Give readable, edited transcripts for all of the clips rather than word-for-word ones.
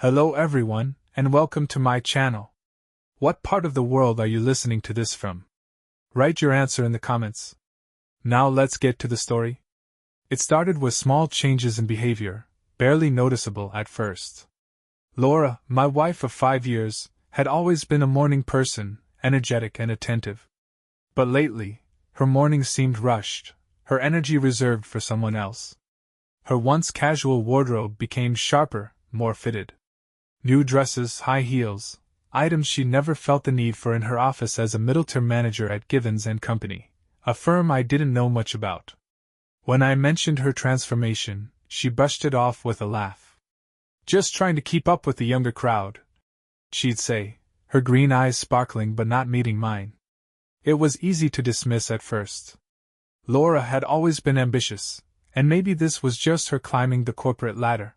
Hello everyone, and welcome to my channel. What part of the world are you listening to this from? Write your answer in the comments. Now let's get to the story. It started with small changes in behavior, barely noticeable at first. Laura, my wife of 5 years, had always been a morning person, energetic and attentive. But lately, her mornings seemed rushed, her energy reserved for someone else. Her once casual wardrobe became sharper, more fitted. New dresses, high heels, items she never felt the need for in her office as a middle-term manager at Givens & Company, a firm I didn't know much about. When I mentioned her transformation, she brushed it off with a laugh. Just trying to keep up with the younger crowd, she'd say, her green eyes sparkling but not meeting mine. It was easy to dismiss at first. Laura had always been ambitious, and maybe this was just her climbing the corporate ladder.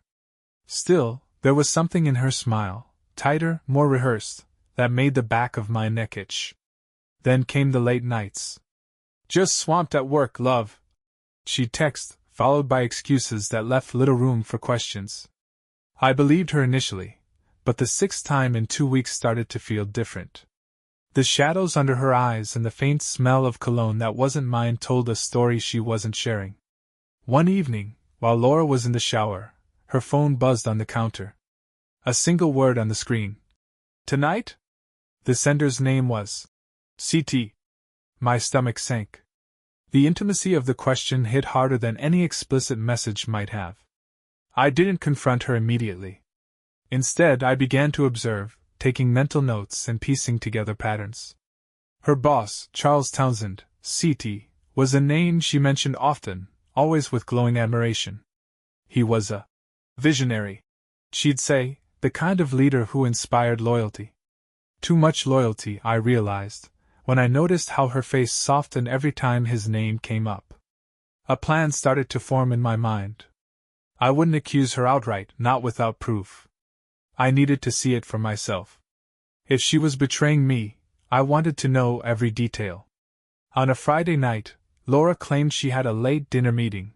Still, there was something in her smile, tighter, more rehearsed, that made the back of my neck itch. Then came the late nights. Just swamped at work, love, she'd text, followed by excuses that left little room for questions. I believed her initially, but the 6th time in 2 weeks started to feel different. The shadows under her eyes and the faint smell of cologne that wasn't mine told a story she wasn't sharing. One evening, while Laura was in the shower, her phone buzzed on the counter. A single word on the screen. Tonight? The sender's name was CT. My stomach sank. The intimacy of the question hit harder than any explicit message might have. I didn't confront her immediately. Instead, I began to observe, taking mental notes and piecing together patterns. Her boss, Charles Townsend, CT, was a name she mentioned often, always with glowing admiration. He was a visionary, she'd say, the kind of leader who inspired loyalty. Too much loyalty, I realized, when I noticed how her face softened every time his name came up. A plan started to form in my mind. I wouldn't accuse her outright, not without proof. I needed to see it for myself. If she was betraying me, I wanted to know every detail. On a Friday night, Laura claimed she had a late dinner meeting.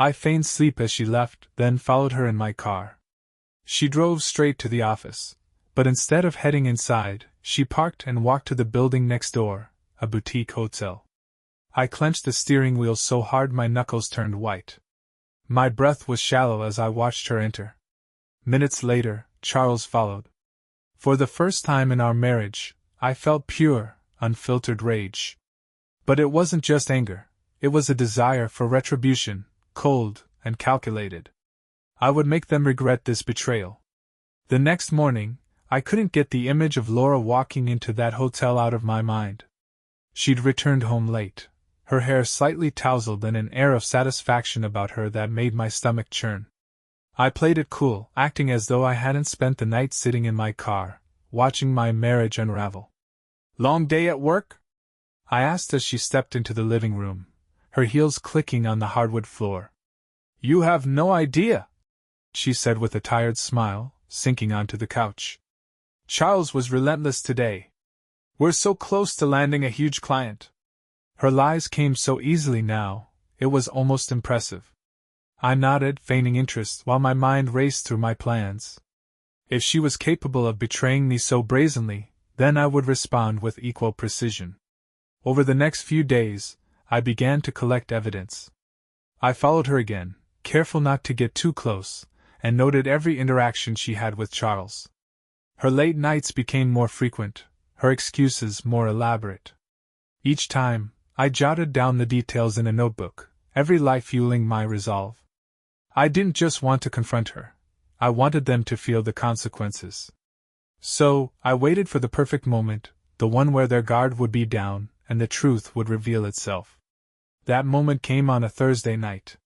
I feigned sleep as she left, then followed her in my car. She drove straight to the office, but instead of heading inside, she parked and walked to the building next door, a boutique hotel. I clenched the steering wheel so hard my knuckles turned white. My breath was shallow as I watched her enter. Minutes later, Charles followed. For the first time in our marriage, I felt pure, unfiltered rage. But it wasn't just anger, it was a desire for retribution, cold and calculated. I would make them regret this betrayal. The next morning, I couldn't get the image of Laura walking into that hotel out of my mind. She'd returned home late, her hair slightly tousled and an air of satisfaction about her that made my stomach churn. I played it cool, acting as though I hadn't spent the night sitting in my car, watching my marriage unravel. Long day at work? I asked as she stepped into the living room, her heels clicking on the hardwood floor. You have no idea, she said with a tired smile, sinking onto the couch. Charles was relentless today. We're so close to landing a huge client. Her lies came so easily now, it was almost impressive. I nodded, feigning interest, while my mind raced through my plans. If she was capable of betraying me so brazenly, then I would respond with equal precision. Over the next few days, I began to collect evidence. I followed her again, careful not to get too close, and noted every interaction she had with Charles. Her late nights became more frequent, her excuses more elaborate. Each time, I jotted down the details in a notebook, every lie fueling my resolve. I didn't just want to confront her, I wanted them to feel the consequences. So, I waited for the perfect moment, the one where their guard would be down, and the truth would reveal itself. That moment came on a Thursday night.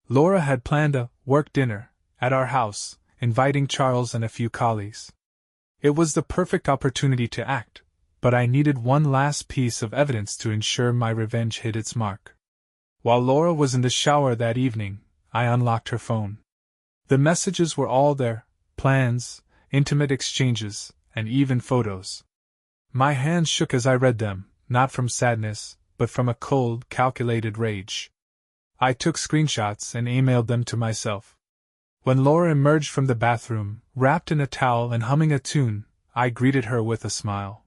Laura had planned a work dinner at our house, inviting Charles and a few colleagues. It was the perfect opportunity to act, but I needed one last piece of evidence to ensure my revenge hit its mark. While Laura was in the shower that evening, I unlocked her phone. The messages were all there, plans, intimate exchanges, and even photos. My hands shook as I read them, not from sadness, but from a cold, calculated rage. I took screenshots and emailed them to myself. When Laura emerged from the bathroom, wrapped in a towel and humming a tune, I greeted her with a smile.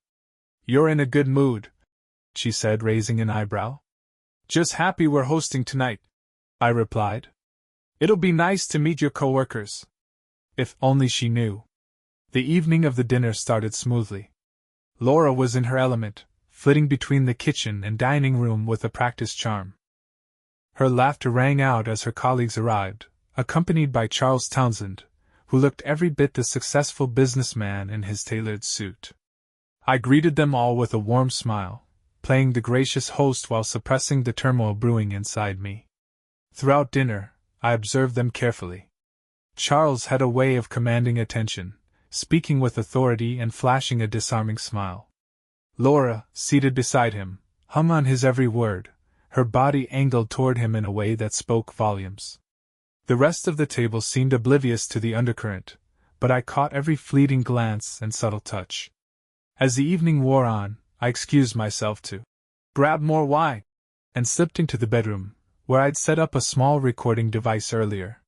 "You're in a good mood," she said, raising an eyebrow. "Just happy we're hosting tonight," I replied. "It'll be nice to meet your coworkers." If only she knew. The evening of the dinner started smoothly. Laura was in her element, flitting between the kitchen and dining room with a practiced charm. Her laughter rang out as her colleagues arrived, accompanied by Charles Townsend, who looked every bit the successful businessman in his tailored suit. I greeted them all with a warm smile, playing the gracious host while suppressing the turmoil brewing inside me. Throughout dinner, I observed them carefully. Charles had a way of commanding attention, speaking with authority and flashing a disarming smile. Laura, seated beside him, hung on his every word, her body angled toward him in a way that spoke volumes. The rest of the table seemed oblivious to the undercurrent, but I caught every fleeting glance and subtle touch. As the evening wore on, I excused myself to grab more wine, and slipped into the bedroom, where I'd set up a small recording device earlier.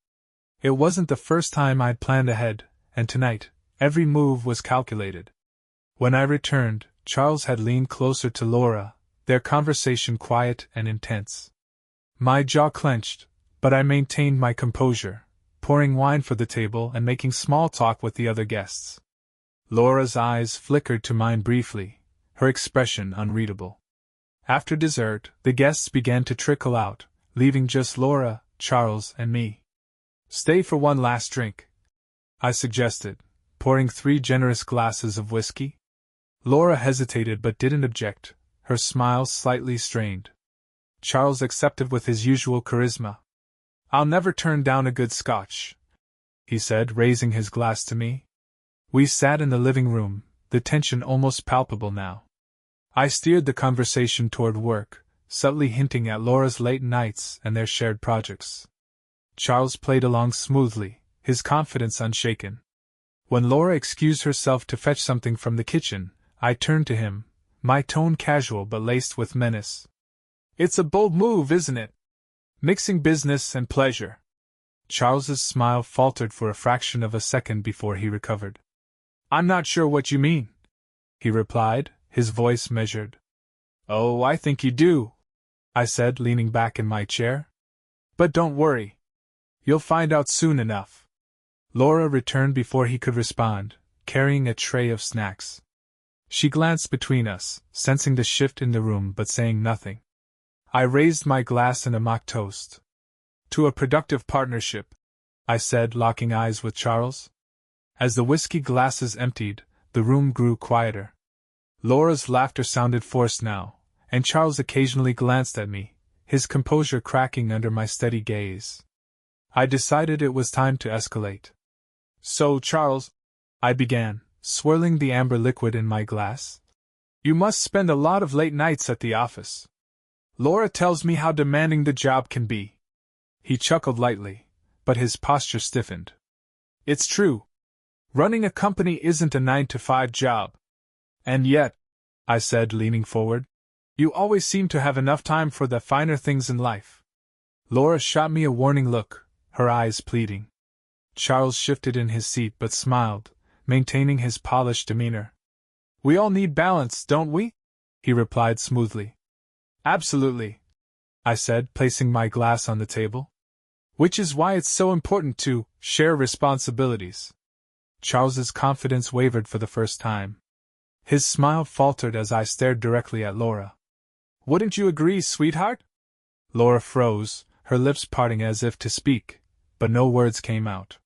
It wasn't the first time I'd planned ahead, and tonight, every move was calculated. When I returned, Charles had leaned closer to Laura, their conversation quiet and intense. My jaw clenched, but I maintained my composure, pouring wine for the table and making small talk with the other guests. Laura's eyes flickered to mine briefly, her expression unreadable. After dessert, the guests began to trickle out, leaving just Laura, Charles, and me. "Stay for one last drink," I suggested, pouring 3 generous glasses of whiskey. Laura hesitated but didn't object, her smile slightly strained. Charles accepted with his usual charisma. "I'll never turn down a good scotch," he said, raising his glass to me. We sat in the living room, the tension almost palpable now. I steered the conversation toward work, subtly hinting at Laura's late nights and their shared projects. Charles played along smoothly, his confidence unshaken. When Laura excused herself to fetch something from the kitchen, I turned to him, my tone casual but laced with menace. "It's a bold move, isn't it? Mixing business and pleasure." Charles's smile faltered for a fraction of a second before he recovered. "I'm not sure what you mean," he replied, his voice measured. "Oh, I think you do," I said, leaning back in my chair. "But don't worry. You'll find out soon enough." Laura returned before he could respond, carrying a tray of snacks. She glanced between us, sensing the shift in the room but saying nothing. I raised my glass in a mock toast. "To a productive partnership," I said, locking eyes with Charles. As the whiskey glasses emptied, the room grew quieter. Laura's laughter sounded forced now, and Charles occasionally glanced at me, his composure cracking under my steady gaze. I decided it was time to escalate. "So, Charles," I began, swirling the amber liquid in my glass, "you must spend a lot of late nights at the office. Laura tells me how demanding the job can be." He chuckled lightly, but his posture stiffened. "It's true. Running a company isn't a 9-to-5 job. And yet," I said, leaning forward, "you always seem to have enough time for the finer things in life." Laura shot me a warning look, her eyes pleading. Charles shifted in his seat but smiled, maintaining his polished demeanor. "We all need balance, don't we?" he replied smoothly. "Absolutely," I said, placing my glass on the table. "Which is why it's so important to share responsibilities." Charles's confidence wavered for the first time. His smile faltered as I stared directly at Laura. "Wouldn't you agree, sweetheart?" Laura froze, her lips parting as if to speak, but no words came out.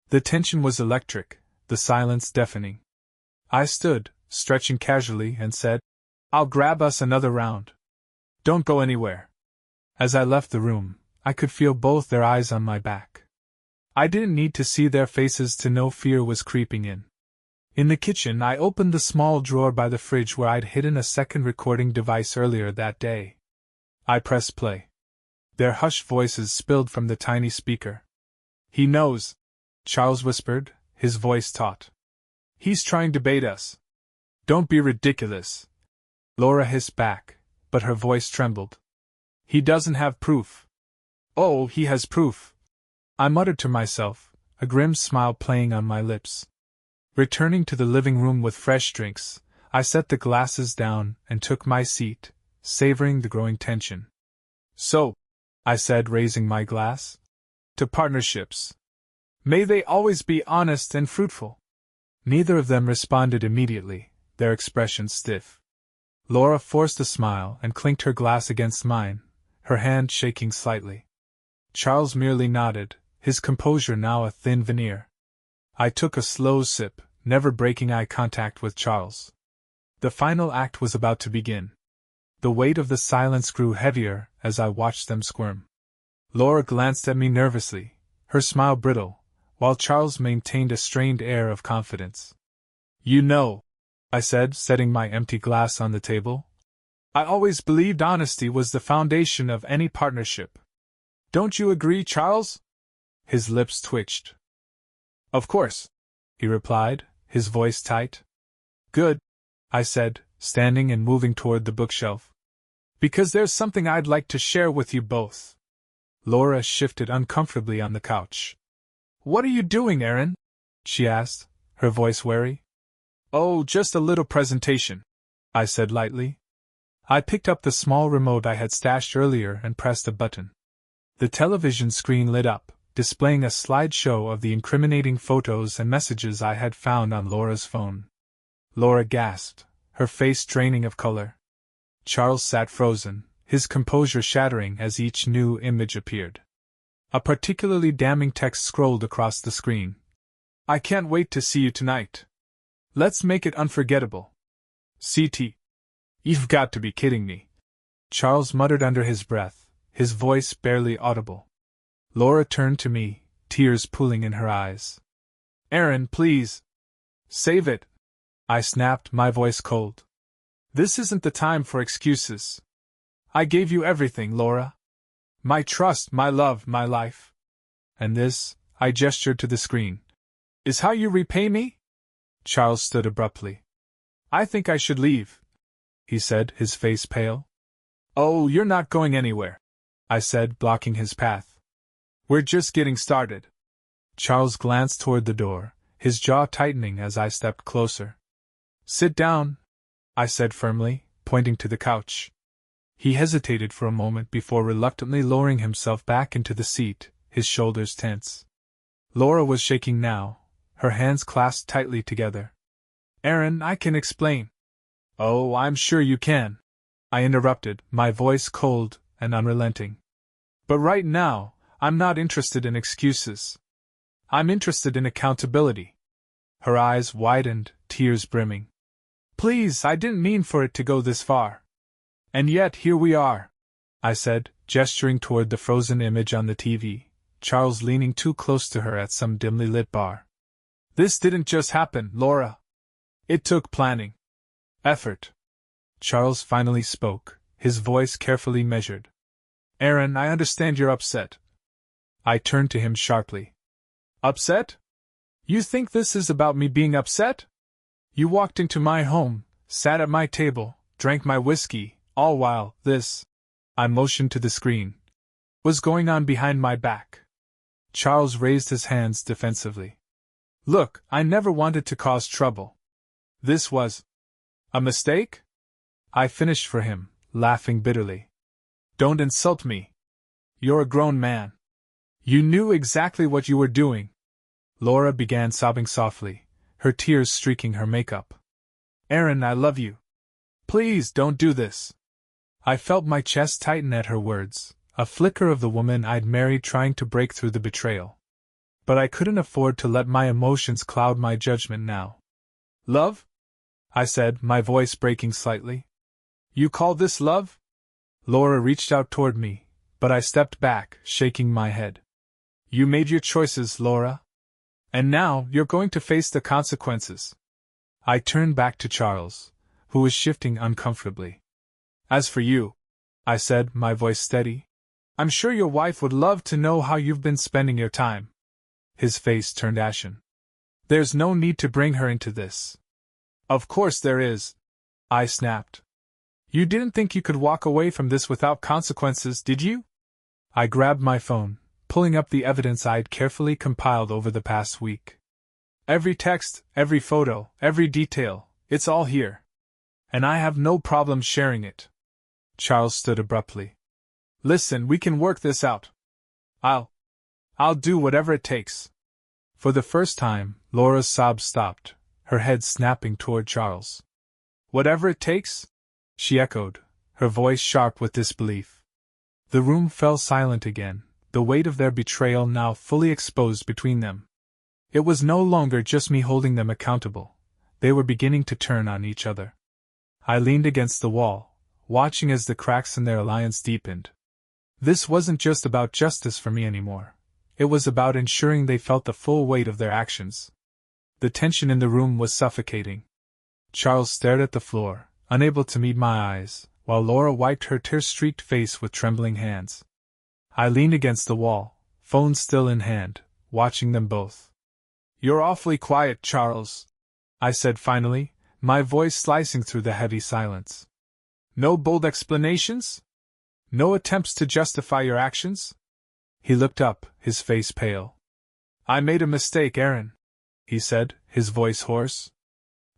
The tension was electric, the silence deafening. I stood, stretching casually, and said, "I'll grab us another round. Don't go anywhere." As I left the room, I could feel both their eyes on my back. I didn't need to see their faces to know fear was creeping in. In the kitchen, I opened the small drawer by the fridge where I'd hidden a second recording device earlier that day. I pressed play. Their hushed voices spilled from the tiny speaker. "He knows," Charles whispered, his voice taut. "He's trying to bait us." "Don't be ridiculous," Laura hissed back, but her voice trembled. "He doesn't have proof." "Oh, he has proof," I muttered to myself, a grim smile playing on my lips. Returning to the living room with fresh drinks, I set the glasses down and took my seat, savoring the growing tension. "So," I said, raising my glass, "to partnerships. May they always be honest and fruitful." Neither of them responded immediately, their expressions stiff. Laura forced a smile and clinked her glass against mine, her hand shaking slightly. Charles merely nodded, his composure now a thin veneer. I took a slow sip, never breaking eye contact with Charles. The final act was about to begin. The weight of the silence grew heavier as I watched them squirm. Laura glanced at me nervously, her smile brittle, while Charles maintained a strained air of confidence. "You know," I said, setting my empty glass on the table, "I always believed honesty was the foundation of any partnership. Don't you agree, Charles?" His lips twitched. "Of course," he replied, his voice tight. "Good," I said, standing and moving toward the bookshelf. "Because there's something I'd like to share with you both." Laura shifted uncomfortably on the couch. "What are you doing, Aaron?" she asked, her voice wary. "Oh, just a little presentation," I said lightly. I picked up the small remote I had stashed earlier and pressed a button. The television screen lit up, displaying a slideshow of the incriminating photos and messages I had found on Laura's phone. Laura gasped, her face draining of color. Charles sat frozen, his composure shattering as each new image appeared. A particularly damning text scrolled across the screen. "I can't wait to see you tonight. Let's make it unforgettable. CT. You've got to be kidding me," Charles muttered under his breath, his voice barely audible. Laura turned to me, tears pooling in her eyes. "Aaron, please. Save it," I snapped, my voice cold. "This isn't the time for excuses. I gave you everything, Laura. My trust, my love, my life. And this," I gestured to the screen, "is how you repay me?" Charles stood abruptly. "I think I should leave," he said, his face pale. "Oh, you're not going anywhere," I said, blocking his path. "We're just getting started." Charles glanced toward the door, his jaw tightening as I stepped closer. "Sit down," I said firmly, pointing to the couch. He hesitated for a moment before reluctantly lowering himself back into the seat, his shoulders tense. Laura was shaking now, her hands clasped tightly together. "Aaron, I can explain." "Oh, I'm sure you can," I interrupted, my voice cold and unrelenting. "But right now, I'm not interested in excuses. I'm interested in accountability." Her eyes widened, tears brimming. "Please, I didn't mean for it to go this far. And yet here we are," I said, gesturing toward the frozen image on the TV, Charles leaning too close to her at some dimly lit bar. "This didn't just happen, Laura. It took planning. Effort." Charles finally spoke, his voice carefully measured. "Aaron, I understand you're upset." I turned to him sharply. "Upset? You think this is about me being upset? You walked into my home, sat at my table, drank my whiskey, all while this," I motioned to the screen, "was going on behind my back." Charles raised his hands defensively. "Look, I never wanted to cause trouble. This was a mistake?" I finished for him, laughing bitterly. "Don't insult me. You're a grown man. You knew exactly what you were doing." Laura began sobbing softly, her tears streaking her makeup. "Aaron, I love you. Please don't do this." I felt my chest tighten at her words, a flicker of the woman I'd married trying to break through the betrayal. But I couldn't afford to let my emotions cloud my judgment now. "Love?" I said, my voice breaking slightly. "You call this love?" Laura reached out toward me, but I stepped back, shaking my head. "You made your choices, Laura. And now you're going to face the consequences." I turned back to Charles, who was shifting uncomfortably. "As for you," I said, my voice steady, "I'm sure your wife would love to know how you've been spending your time." His face turned ashen. "There's no need to bring her into this." "Of course there is," I snapped. "You didn't think you could walk away from this without consequences, did you?" I grabbed my phone, pulling up the evidence I'd carefully compiled over the past week. Every text, every photo, every detail, it's all here. And I have no problem sharing it. Charles stood abruptly. Listen, we can work this out. I'll do whatever it takes. For the first time, Laura's sobs stopped, her head snapping toward Charles. Whatever it takes? She echoed, her voice sharp with disbelief. The room fell silent again, the weight of their betrayal now fully exposed between them. It was no longer just me holding them accountable. They were beginning to turn on each other. I leaned against the wall, watching as the cracks in their alliance deepened. This wasn't just about justice for me anymore. It was about ensuring they felt the full weight of their actions. The tension in the room was suffocating. Charles stared at the floor, unable to meet my eyes, while Laura wiped her tear-streaked face with trembling hands. I leaned against the wall, phone still in hand, watching them both. "You're awfully quiet, Charles," I said finally, my voice slicing through the heavy silence. "No bold explanations? No attempts to justify your actions?" He looked up, his face pale. "I made a mistake, Aaron," he said, his voice hoarse.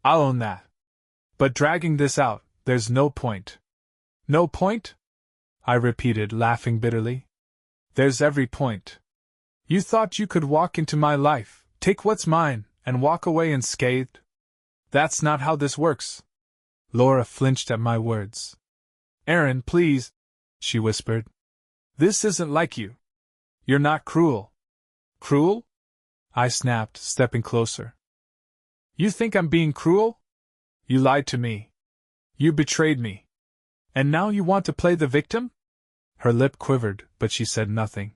"I'll own that. But dragging this out, there's no point." "No point?" I repeated, laughing bitterly. "There's every point. You thought you could walk into my life, take what's mine, and walk away unscathed? That's not how this works." Laura flinched at my words. "Aaron, please," she whispered. "This isn't like you. You're not cruel." "Cruel?" I snapped, stepping closer. "You think I'm being cruel? You lied to me. You betrayed me. And now you want to play the victim?" Her lip quivered, but she said nothing.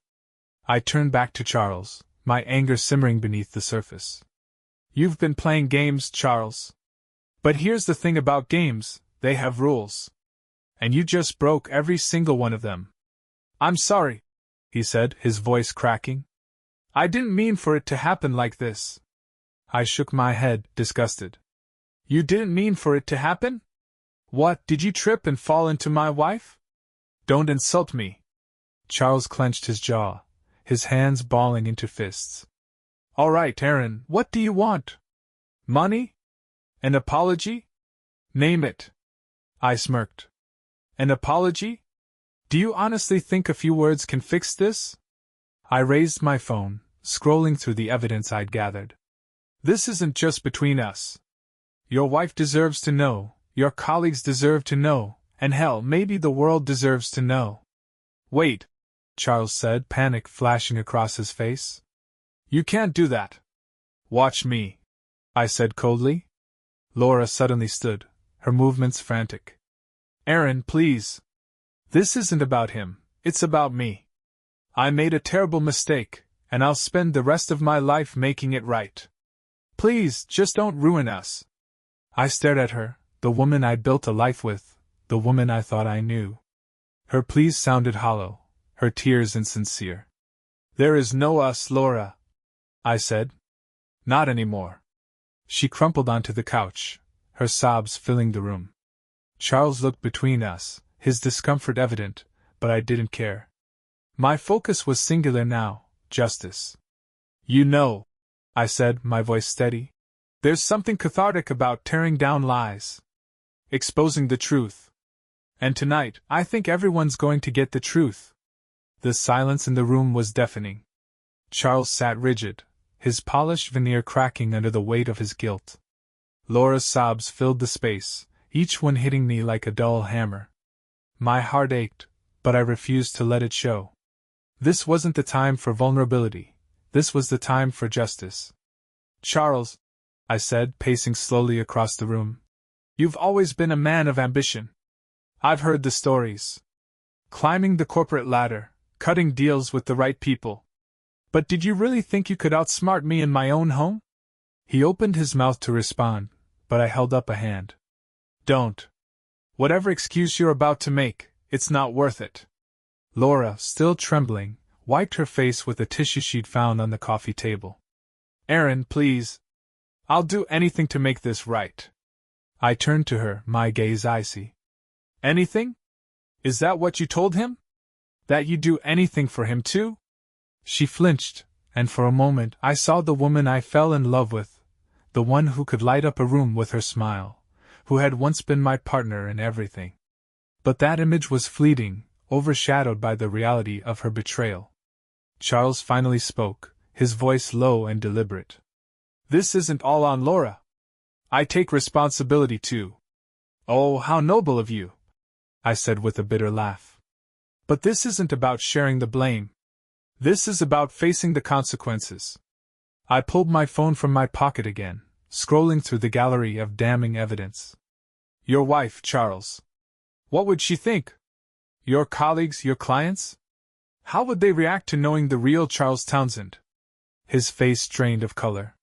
I turned back to Charles, my anger simmering beneath the surface. "You've been playing games, Charles. But here's the thing about games, they have rules. And you just broke every single one of them." "I'm sorry," he said, his voice cracking. "I didn't mean for it to happen like this." I shook my head, disgusted. "You didn't mean for it to happen? What, did you trip and fall into my wife? Don't insult me." Charles clenched his jaw, his hands balling into fists. "All right, Aaron, what do you want? Money? An apology? Name it." I smirked. "An apology? Do you honestly think a few words can fix this?" I raised my phone, scrolling through the evidence I'd gathered. "This isn't just between us. Your wife deserves to know, your colleagues deserve to know, and hell, maybe the world deserves to know." "Wait," Charles said, panic flashing across his face. "You can't do that." "Watch me," I said coldly. Laura suddenly stood, her movements frantic. "Aaron, please. This isn't about him, it's about me. I made a terrible mistake, and I'll spend the rest of my life making it right. Please, just don't ruin us." I stared at her, the woman I'd built a life with, the woman I thought I knew. Her pleas sounded hollow, her tears insincere. "There is no us, Laura," I said. "Not anymore." She crumpled onto the couch, her sobs filling the room. Charles looked between us, his discomfort evident, but I didn't care. My focus was singular now, justice. "You know," I said, my voice steady, "there's something cathartic about tearing down lies. Exposing the truth. And tonight, I think everyone's going to get the truth." The silence in the room was deafening. Charles sat rigid, his polished veneer cracking under the weight of his guilt. Laura's sobs filled the space, each one hitting me like a dull hammer. My heart ached, but I refused to let it show. This wasn't the time for vulnerability. This was the time for justice. "Charles," I said, pacing slowly across the room, "you've always been a man of ambition. I've heard the stories. Climbing the corporate ladder, cutting deals with the right people. But did you really think you could outsmart me in my own home?" He opened his mouth to respond, but I held up a hand. "Don't. Whatever excuse you're about to make, it's not worth it." Laura, still trembling, wiped her face with a tissue she'd found on the coffee table. "Aaron, please. I'll do anything to make this right." I turned to her, my gaze icy. "Anything? Is that what you told him? That you'd do anything for him too?" She flinched, and for a moment I saw the woman I fell in love with, the one who could light up a room with her smile, who had once been my partner in everything. But that image was fleeting, overshadowed by the reality of her betrayal. Charles finally spoke, his voice low and deliberate. "This isn't all on Laura. I take responsibility too." "Oh, how noble of you," I said with a bitter laugh. "But this isn't about sharing the blame. This is about facing the consequences." I pulled my phone from my pocket again, scrolling through the gallery of damning evidence. "Your wife, Charles. What would she think? Your colleagues, your clients? How would they react to knowing the real Charles Townsend?" His face drained of color.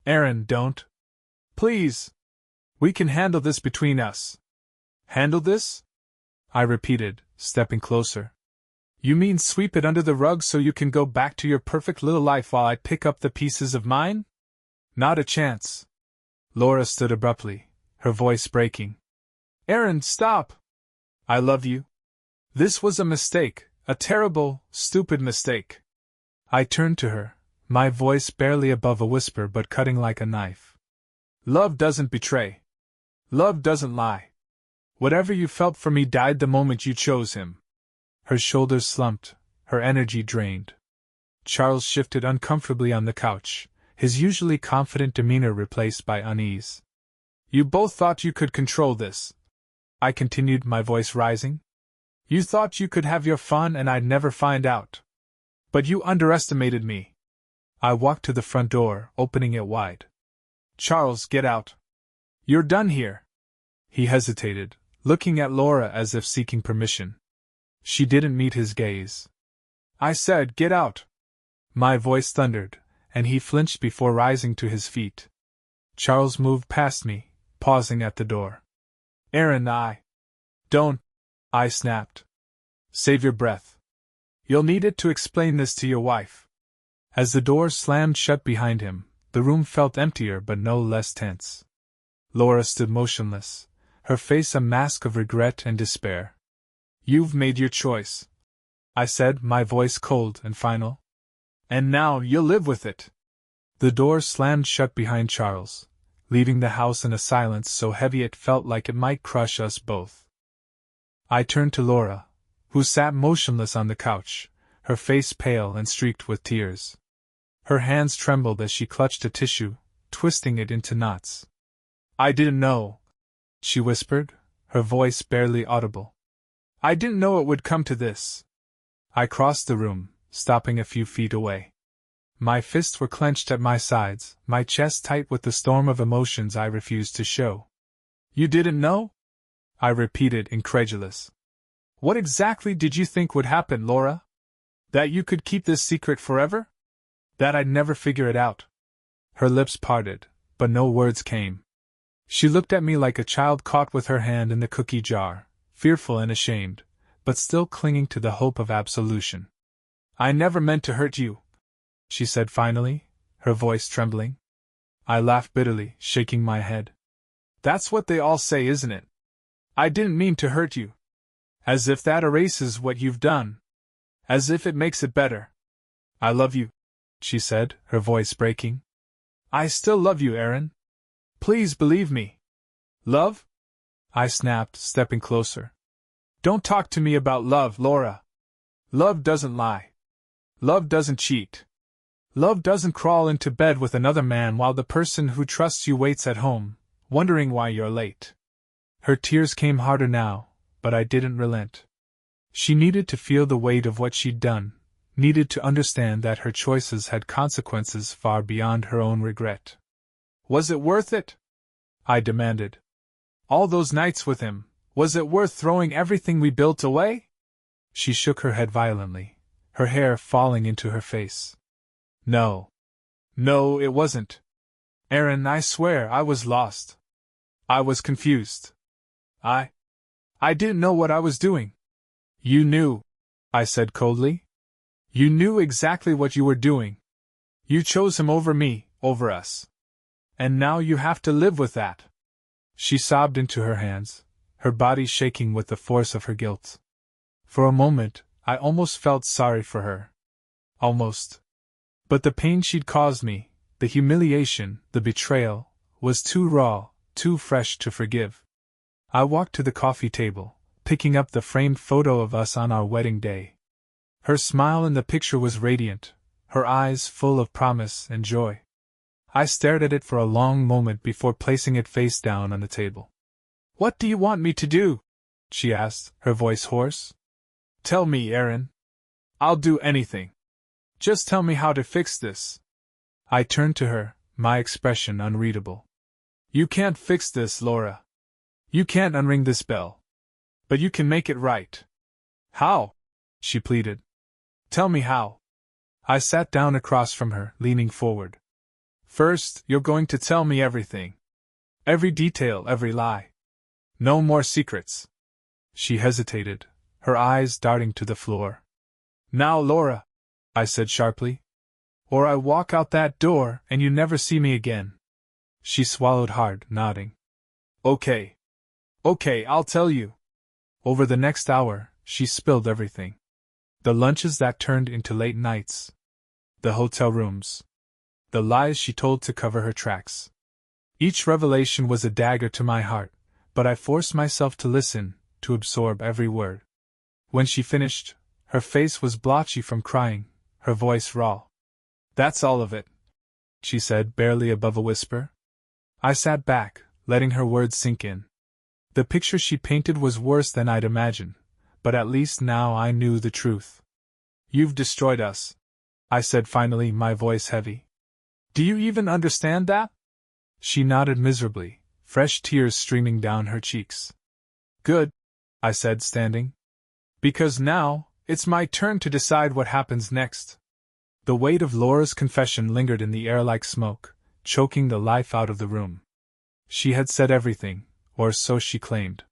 "Aaron, don't. Please. We can handle this between us." "Handle this?" I repeated, stepping closer. "You mean sweep it under the rug so you can go back to your perfect little life while I pick up the pieces of mine? Not a chance." Laura stood abruptly, her voice breaking. "Aaron, stop! I love you. This was a mistake, a terrible, stupid mistake." I turned to her, my voice barely above a whisper but cutting like a knife. "Love doesn't betray. Love doesn't lie. Whatever you felt for me died the moment you chose him." Her shoulders slumped, her energy drained. Charles shifted uncomfortably on the couch, his usually confident demeanor replaced by unease. "You both thought you could control this," I continued, my voice rising. "You thought you could have your fun and I'd never find out. But you underestimated me." I walked to the front door, opening it wide. "Charles, get out. You're done here." He hesitated, looking at Laura as if seeking permission. She didn't meet his gaze. "I said, get out!" My voice thundered, and he flinched before rising to his feet. Charles moved past me, pausing at the door. "Aaron, don't," I snapped. "Save your breath. You'll need it to explain this to your wife." As the door slammed shut behind him, the room felt emptier but no less tense. Laura stood motionless, her face a mask of regret and despair. "You've made your choice," I said, my voice cold and final. "And now you'll live with it." The door slammed shut behind Charles, leaving the house in a silence so heavy it felt like it might crush us both. I turned to Laura, who sat motionless on the couch, her face pale and streaked with tears. Her hands trembled as she clutched a tissue, twisting it into knots. "I didn't know," she whispered, her voice barely audible. "I didn't know it would come to this." I crossed the room, stopping a few feet away. My fists were clenched at my sides, my chest tight with the storm of emotions I refused to show. "You didn't know?" I repeated, incredulous. "What exactly did you think would happen, Laura? That you could keep this secret forever? That I'd never figure it out?" Her lips parted, but no words came. She looked at me like a child caught with her hand in the cookie jar, fearful and ashamed, but still clinging to the hope of absolution. "I never meant to hurt you," she said finally, her voice trembling. I laughed bitterly, shaking my head. "That's what they all say, isn't it? I didn't mean to hurt you. As if that erases what you've done. As if it makes it better." "I love you," she said, her voice breaking. "I still love you, Aaron. Please believe me." "Love?" I snapped, stepping closer. "Don't talk to me about love, Laura. Love doesn't lie. Love doesn't cheat. Love doesn't crawl into bed with another man while the person who trusts you waits at home, wondering why you're late." Her tears came harder now, but I didn't relent. She needed to feel the weight of what she'd done, needed to understand that her choices had consequences far beyond her own regret. "Was it worth it?" I demanded. "All those nights with him, was it worth throwing everything we built away?" She shook her head violently, her hair falling into her face. "No. No, it wasn't. Aaron, I swear I was lost. I was confused. I didn't know what I was doing." "You knew," I said coldly. "You knew exactly what you were doing. You chose him over me, over us. And now you have to live with that." She sobbed into her hands, her body shaking with the force of her guilt. For a moment, I almost felt sorry for her. almost. But the pain she'd caused me, the humiliation, the betrayal, was too raw, too fresh to forgive. I walked to the coffee table, picking up the framed photo of us on our wedding day. Her smile in the picture was radiant, her eyes full of promise and joy. I stared at it for a long moment before placing it face down on the table. "What do you want me to do?" she asked, her voice hoarse. "Tell me, Aaron. I'll do anything. Just tell me how to fix this." I turned to her, my expression unreadable. "You can't fix this, Laura. You can't unring this bell. But you can make it right." "How?" she pleaded. "Tell me how." I sat down across from her, leaning forward. "First, you're going to tell me everything. Every detail, every lie. No more secrets." She hesitated, her eyes darting to the floor. "Now, Laura," I said sharply. "Or I walk out that door and you never see me again." She swallowed hard, nodding. Okay, I'll tell you." Over the next hour, she spilled everything. The lunches that turned into late nights. The hotel rooms. The lies she told to cover her tracks. Each revelation was a dagger to my heart, but I forced myself to listen, to absorb every word. When she finished, her face was blotchy from crying, her voice raw. "That's all of it," she said, barely above a whisper. I sat back, letting her words sink in. The picture she painted was worse than I'd imagined, but at least now I knew the truth. "You've destroyed us," I said finally, my voice heavy. "Do you even understand that?" She nodded miserably, fresh tears streaming down her cheeks. "Good," I said, standing. "Because now, it's my turn to decide what happens next." The weight of Laura's confession lingered in the air like smoke, choking the life out of the room. She had said everything, or so she claimed.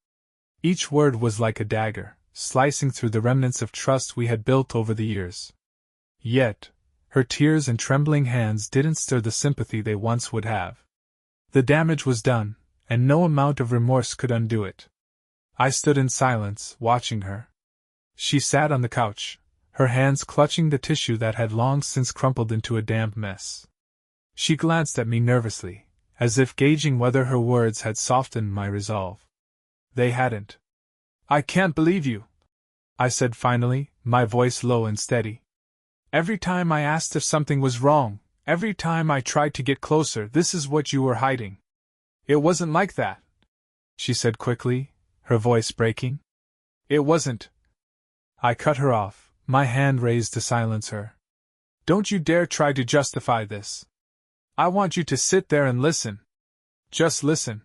Each word was like a dagger, slicing through the remnants of trust we had built over the years. Yet, her tears and trembling hands didn't stir the sympathy they once would have. The damage was done, and no amount of remorse could undo it. I stood in silence, watching her. She sat on the couch, her hands clutching the tissue that had long since crumpled into a damp mess. She glanced at me nervously, as if gauging whether her words had softened my resolve. They hadn't. "I can't believe you," I said finally, my voice low and steady. "Every time I asked if something was wrong, every time I tried to get closer, this is what you were hiding." "It wasn't like that," she said quickly, her voice breaking. "It wasn't." I cut her off, my hand raised to silence her. "Don't you dare try to justify this. I want you to sit there and listen. Just listen."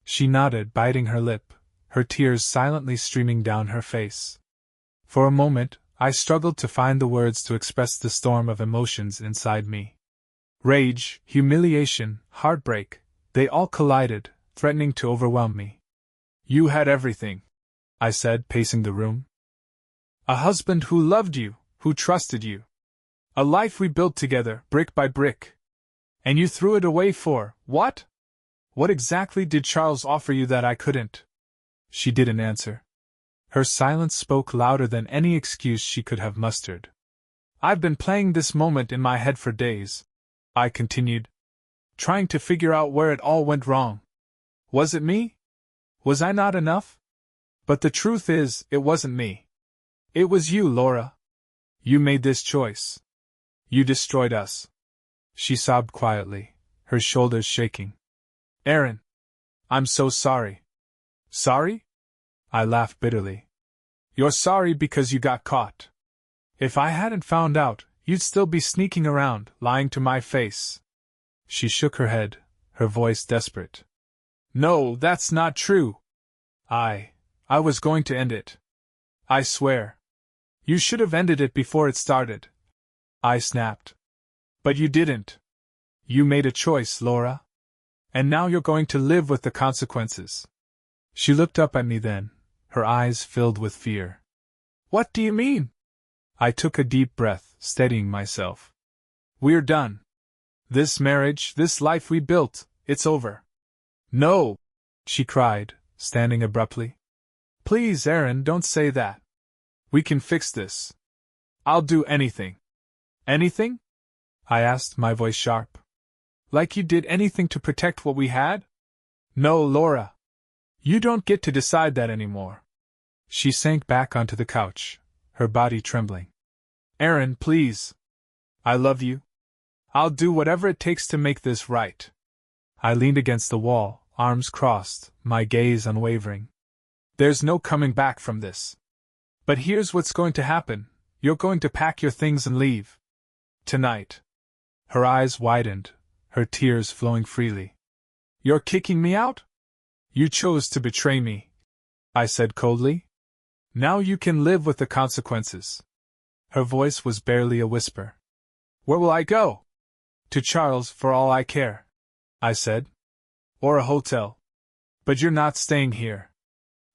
She nodded, biting her lip, her tears silently streaming down her face. For a moment, I struggled to find the words to express the storm of emotions inside me. Rage, humiliation, heartbreak, they all collided, threatening to overwhelm me. "You had everything," I said, pacing the room. "A husband who loved you, who trusted you. A life we built together, brick by brick. And you threw it away for, what? What exactly did Charles offer you that I couldn't?" She didn't answer. Her silence spoke louder than any excuse she could have mustered. "I've been playing this moment in my head for days," I continued, "trying to figure out where it all went wrong. Was it me? Was I not enough? But the truth is, it wasn't me. It was you, Laura. You made this choice. You destroyed us." She sobbed quietly, her shoulders shaking. "Aaron, I'm so sorry." "Sorry?" I laughed bitterly. "You're sorry because you got caught. If I hadn't found out, you'd still be sneaking around, lying to my face." She shook her head, her voice desperate. "No, that's not true. I was going to end it. I swear. You should have ended it before it started," I snapped. "But you didn't. You made a choice, Laura. And now you're going to live with the consequences." She looked up at me then, her eyes filled with fear. "What do you mean?" I took a deep breath, steadying myself. "We're done. This marriage, this life we built, it's over." "No!" she cried, standing abruptly. "Please, Aaron, don't say that. We can fix this. I'll do anything. Anything? I asked, my voice sharp. Like you did anything to protect what we had? No, Laura. You don't get to decide that anymore. She sank back onto the couch, her body trembling. Aaron, please. I love you. I'll do whatever it takes to make this right. I leaned against the wall, arms crossed, my gaze unwavering. There's no coming back from this. But here's what's going to happen. You're going to pack your things and leave. Tonight. Her eyes widened, her tears flowing freely. You're kicking me out? You chose to betray me, I said coldly. Now you can live with the consequences. Her voice was barely a whisper. Where will I go? To Charles, for all I care, I said. Or a hotel. But you're not staying here.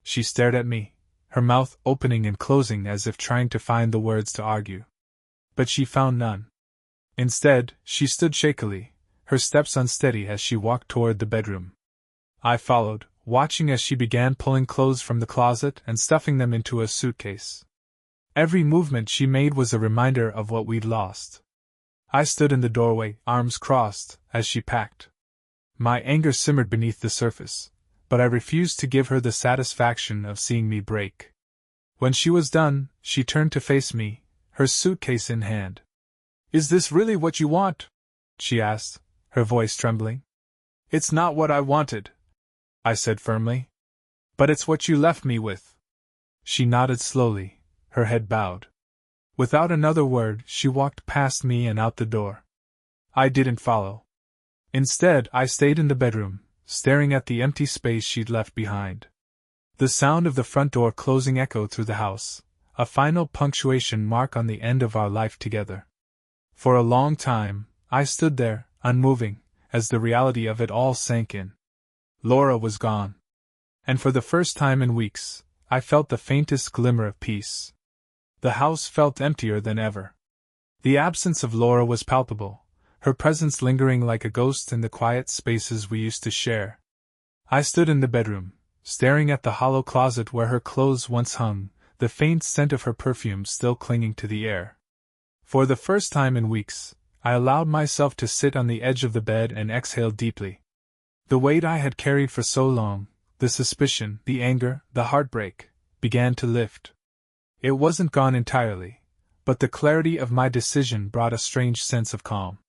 She stared at me, her mouth opening and closing as if trying to find the words to argue. But she found none. Instead, she stood shakily, her steps unsteady as she walked toward the bedroom. I followed, watching as she began pulling clothes from the closet and stuffing them into a suitcase. Every movement she made was a reminder of what we'd lost. I stood in the doorway, arms crossed, as she packed. My anger simmered beneath the surface, but I refused to give her the satisfaction of seeing me break. When she was done, she turned to face me, her suitcase in hand. Is this really what you want? She asked, her voice trembling. It's not what I wanted, I said firmly. But it's what you left me with. She nodded slowly, her head bowed. Without another word, she walked past me and out the door. I didn't follow. Instead, I stayed in the bedroom, staring at the empty space she'd left behind. The sound of the front door closing echoed through the house, a final punctuation mark on the end of our life together. For a long time, I stood there, unmoving, as the reality of it all sank in. Laura was gone. And for the first time in weeks, I felt the faintest glimmer of peace. The house felt emptier than ever. The absence of Laura was palpable, her presence lingering like a ghost in the quiet spaces we used to share. I stood in the bedroom, staring at the hollow closet where her clothes once hung, the faint scent of her perfume still clinging to the air. For the first time in weeks, I allowed myself to sit on the edge of the bed and exhale deeply. The weight I had carried for so long, the suspicion, the anger, the heartbreak, began to lift. It wasn't gone entirely, but the clarity of my decision brought a strange sense of calm.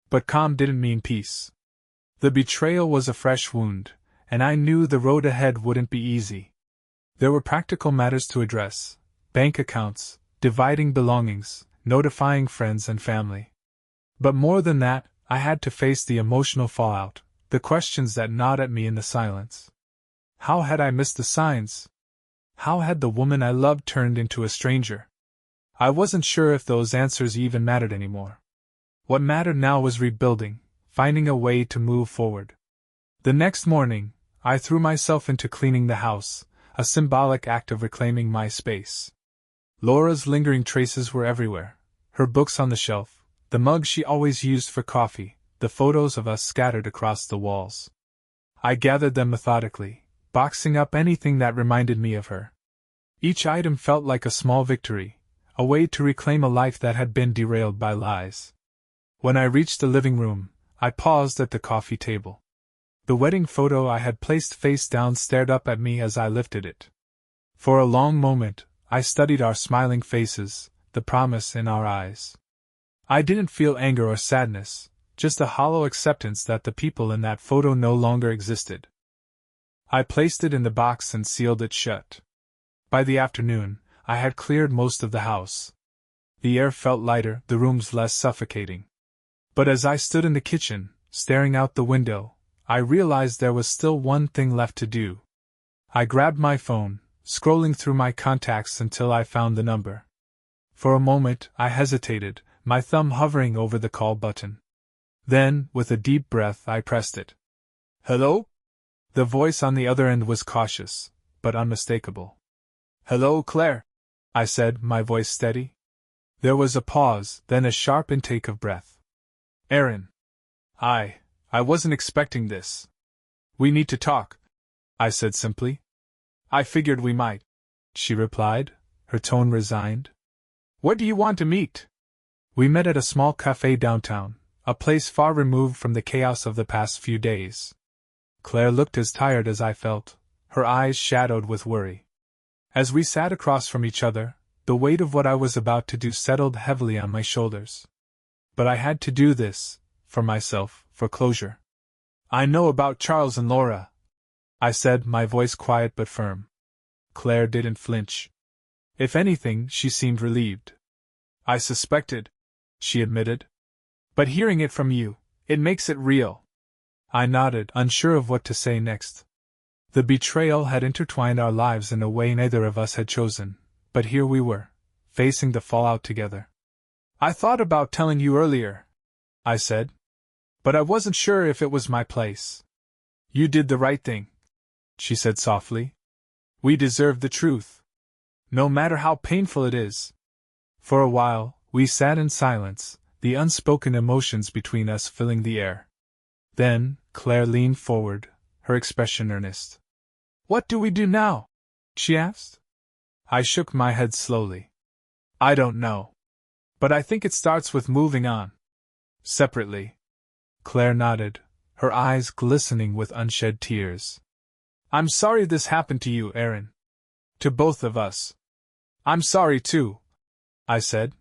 But calm didn't mean peace. The betrayal was a fresh wound, and I knew the road ahead wouldn't be easy. There were practical matters to address, bank accounts, dividing belongings, notifying friends and family. But more than that, I had to face the emotional fallout, the questions that gnawed at me in the silence. How had I missed the signs? How had the woman I loved turned into a stranger? I wasn't sure if those answers even mattered anymore. What mattered now was rebuilding, finding a way to move forward. The next morning, I threw myself into cleaning the house, a symbolic act of reclaiming my space. Laura's lingering traces were everywhere, her books on the shelf, the mug she always used for coffee, the photos of us scattered across the walls. I gathered them methodically, boxing up anything that reminded me of her. Each item felt like a small victory, a way to reclaim a life that had been derailed by lies. When I reached the living room, I paused at the coffee table. The wedding photo I had placed face down stared up at me as I lifted it. For a long moment, I studied our smiling faces, the promise in our eyes. I didn't feel anger or sadness, just a hollow acceptance that the people in that photo no longer existed. I placed it in the box and sealed it shut. By the afternoon, I had cleared most of the house. The air felt lighter, the rooms less suffocating. But as I stood in the kitchen, staring out the window, I realized there was still one thing left to do. I grabbed my phone, scrolling through my contacts until I found the number. For a moment, I hesitated, my thumb hovering over the call button. Then, with a deep breath, I pressed it. Hello? The voice on the other end was cautious, but unmistakable. Hello, Claire, I said, my voice steady. There was a pause, then a sharp intake of breath. Aaron. I wasn't expecting this. We need to talk, I said simply. I figured we might, she replied, her tone resigned. What do you want to meet? We met at a small cafe downtown, a place far removed from the chaos of the past few days. Claire looked as tired as I felt, her eyes shadowed with worry. As we sat across from each other, the weight of what I was about to do settled heavily on my shoulders. But I had to do this, for myself, for closure. "I know about Charles and Laura," I said, my voice quiet but firm. Claire didn't flinch. If anything, she seemed relieved. "I suspected," she admitted. "But hearing it from you, it makes it real." I nodded, unsure of what to say next. The betrayal had intertwined our lives in a way neither of us had chosen, but here we were, facing the fallout together. "I thought about telling you earlier," I said. "But I wasn't sure if it was my place." "You did the right thing," she said softly. "We deserve the truth, no matter how painful it is." For a while, we sat in silence, the unspoken emotions between us filling the air. Then, Claire leaned forward, her expression earnest. "What do we do now?" she asked. I shook my head slowly. "I don't know. But I think it starts with moving on. Separately." Claire nodded, her eyes glistening with unshed tears. "I'm sorry this happened to you, Aaron. To both of us." "I'm sorry too," I said.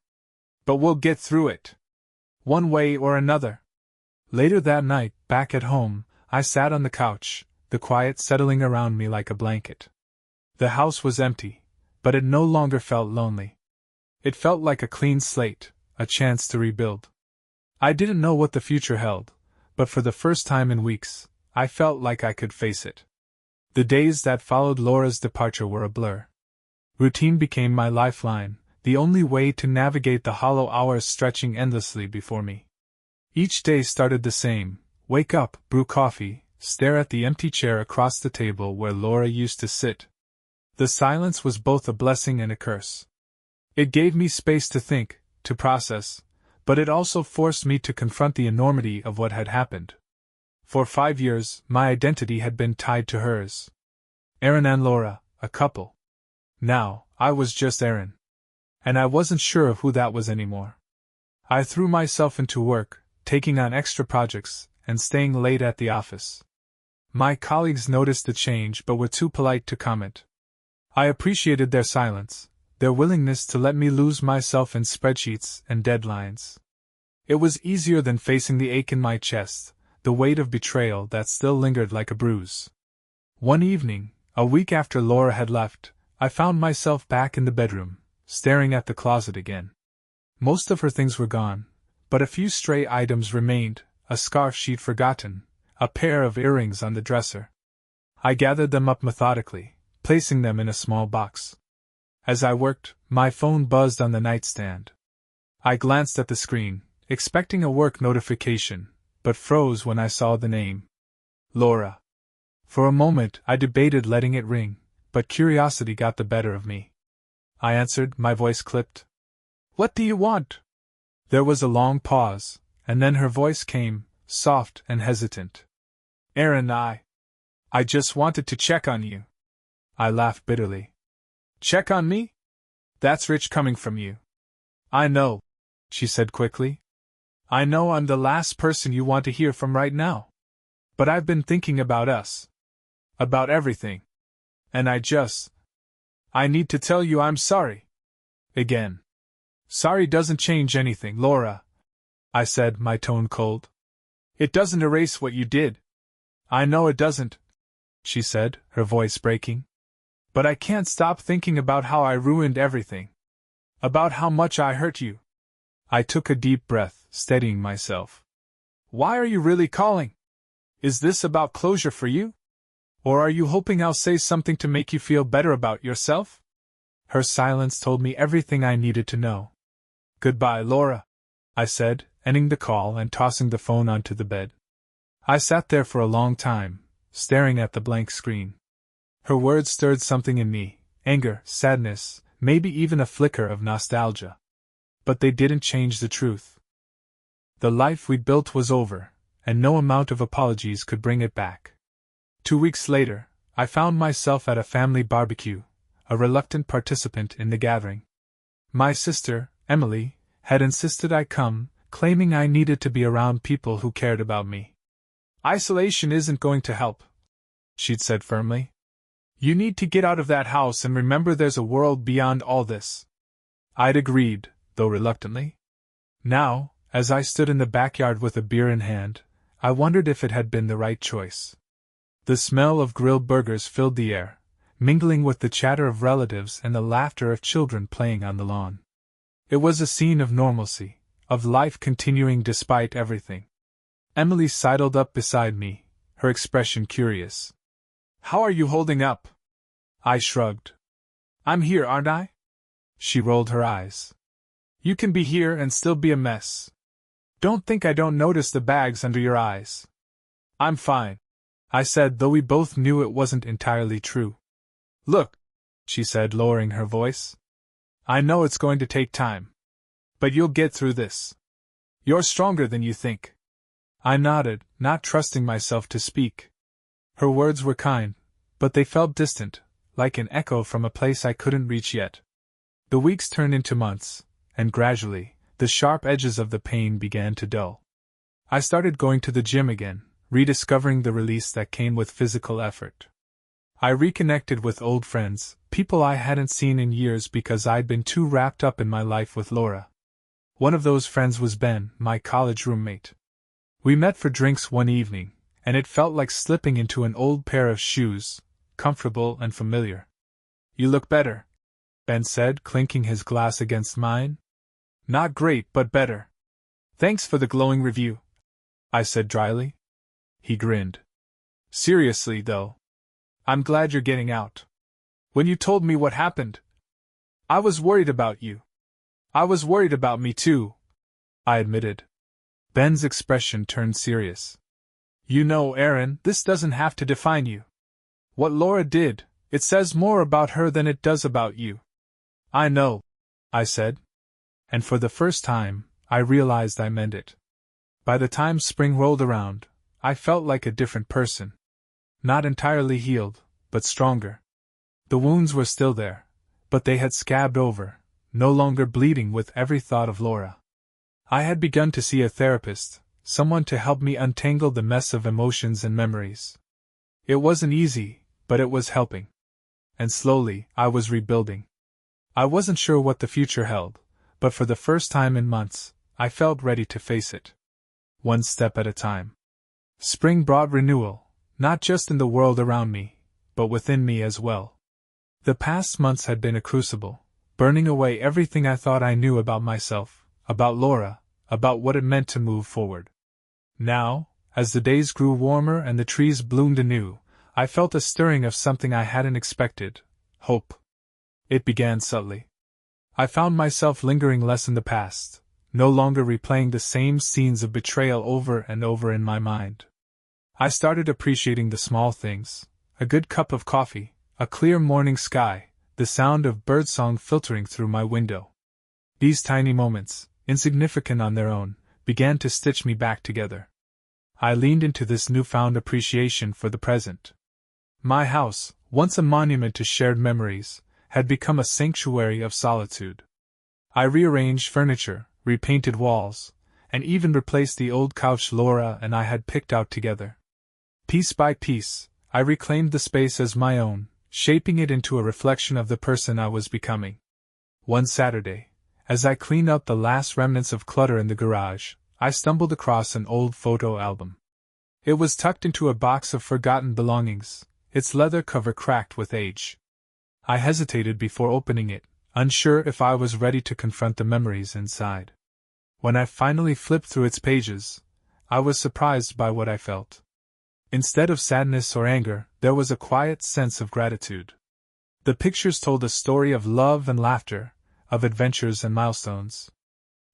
"But we'll get through it. One way or another." Later that night, back at home, I sat on the couch, the quiet settling around me like a blanket. The house was empty, but it no longer felt lonely. It felt like a clean slate, a chance to rebuild. I didn't know what the future held, but for the first time in weeks, I felt like I could face it. The days that followed Laura's departure were a blur. Routine became my lifeline, the only way to navigate the hollow hours stretching endlessly before me. Each day started the same: wake up, brew coffee, stare at the empty chair across the table where Laura used to sit. The silence was both a blessing and a curse. It gave me space to think, to process, but it also forced me to confront the enormity of what had happened. For 5 years, my identity had been tied to hers. Aaron and Laura, a couple. Now, I was just Aaron. And I wasn't sure of who that was anymore. I threw myself into work, taking on extra projects, and staying late at the office. My colleagues noticed the change but were too polite to comment. I appreciated their silence, their willingness to let me lose myself in spreadsheets and deadlines. It was easier than facing the ache in my chest, the weight of betrayal that still lingered like a bruise. One evening, a week after Laura had left, I found myself back in the bedroom, staring at the closet again. Most of her things were gone, but a few stray items remained: a scarf she'd forgotten, a pair of earrings on the dresser. I gathered them up methodically, placing them in a small box. As I worked, my phone buzzed on the nightstand. I glanced at the screen, expecting a work notification, but froze when I saw the name. Laura. For a moment I debated letting it ring, but curiosity got the better of me. I answered, my voice clipped. "What do you want?" There was a long pause, and then her voice came, soft and hesitant. "Aaron, I just wanted to check on you." I laughed bitterly. "Check on me? That's rich coming from you." "I know," she said quickly. "I know I'm the last person you want to hear from right now. But I've been thinking about us. About everything. And I need to tell you I'm sorry. Again. Sorry doesn't change anything, Laura," I said, my tone cold. "It doesn't erase what you did." "I know it doesn't," she said, her voice breaking. "But I can't stop thinking about how I ruined everything. About how much I hurt you." I took a deep breath, steadying myself. "Why are you really calling? Is this about closure for you? Or are you hoping I'll say something to make you feel better about yourself?" Her silence told me everything I needed to know. "Goodbye, Laura," I said, ending the call and tossing the phone onto the bed. I sat there for a long time, staring at the blank screen. Her words stirred something in me: anger, sadness, maybe even a flicker of nostalgia. But they didn't change the truth. The life we'd built was over, and no amount of apologies could bring it back. 2 weeks later, I found myself at a family barbecue, a reluctant participant in the gathering. My sister, Emily, had insisted I come, claiming I needed to be around people who cared about me. "Isolation isn't going to help," she'd said firmly. "You need to get out of that house and remember there's a world beyond all this." I'd agreed, though reluctantly. Now, as I stood in the backyard with a beer in hand, I wondered if it had been the right choice. The smell of grilled burgers filled the air, mingling with the chatter of relatives and the laughter of children playing on the lawn. It was a scene of normalcy, of life continuing despite everything. Emily sidled up beside me, her expression curious. "How are you holding up?" I shrugged. "I'm here, aren't I?" She rolled her eyes. "You can be here and still be a mess. Don't think I don't notice the bags under your eyes." "I'm fine," I said, though we both knew it wasn't entirely true. "Look," she said, lowering her voice. "I know it's going to take time. But you'll get through this. You're stronger than you think." I nodded, not trusting myself to speak. Her words were kind, but they felt distant, like an echo from a place I couldn't reach yet. The weeks turned into months, and gradually, the sharp edges of the pain began to dull. I started going to the gym again, rediscovering the release that came with physical effort. I reconnected with old friends, people I hadn't seen in years because I'd been too wrapped up in my life with Laura. One of those friends was Ben, my college roommate. We met for drinks one evening, and it felt like slipping into an old pair of shoes, comfortable and familiar. "You look better," Ben said, clinking his glass against mine. "Not great, but better." "Thanks for the glowing review," I said dryly. He grinned. "Seriously, though, I'm glad you're getting out. When you told me what happened, I was worried about you." "I was worried about me too," I admitted. Ben's expression turned serious. "You know, Aaron, this doesn't have to define you. What Laura did, it says more about her than it does about you." "I know," I said. And for the first time, I realized I meant it. By the time spring rolled around, I felt like a different person. Not entirely healed, but stronger. The wounds were still there, but they had scabbed over, no longer bleeding with every thought of Laura. I had begun to see a therapist, someone to help me untangle the mess of emotions and memories. It wasn't easy, but it was helping. And slowly, I was rebuilding. I wasn't sure what the future held, but for the first time in months, I felt ready to face it. One step at a time. Spring brought renewal, not just in the world around me, but within me as well. The past months had been a crucible, burning away everything I thought I knew about myself, about Laura, about what it meant to move forward. Now, as the days grew warmer and the trees bloomed anew, I felt a stirring of something I hadn't expected: hope. It began subtly. I found myself lingering less in the past, no longer replaying the same scenes of betrayal over and over in my mind. I started appreciating the small things: a good cup of coffee, a clear morning sky, the sound of birdsong filtering through my window. These tiny moments, insignificant on their own, began to stitch me back together. I leaned into this newfound appreciation for the present. My house, once a monument to shared memories, had become a sanctuary of solitude. I rearranged furniture, repainted walls, and even replaced the old couch Laura and I had picked out together. Piece by piece, I reclaimed the space as my own, shaping it into a reflection of the person I was becoming. One Saturday, as I cleaned up the last remnants of clutter in the garage, I stumbled across an old photo album. It was tucked into a box of forgotten belongings, its leather cover cracked with age. I hesitated before opening it, unsure if I was ready to confront the memories inside. When I finally flipped through its pages, I was surprised by what I felt. Instead of sadness or anger, there was a quiet sense of gratitude. The pictures told a story of love and laughter, of adventures and milestones.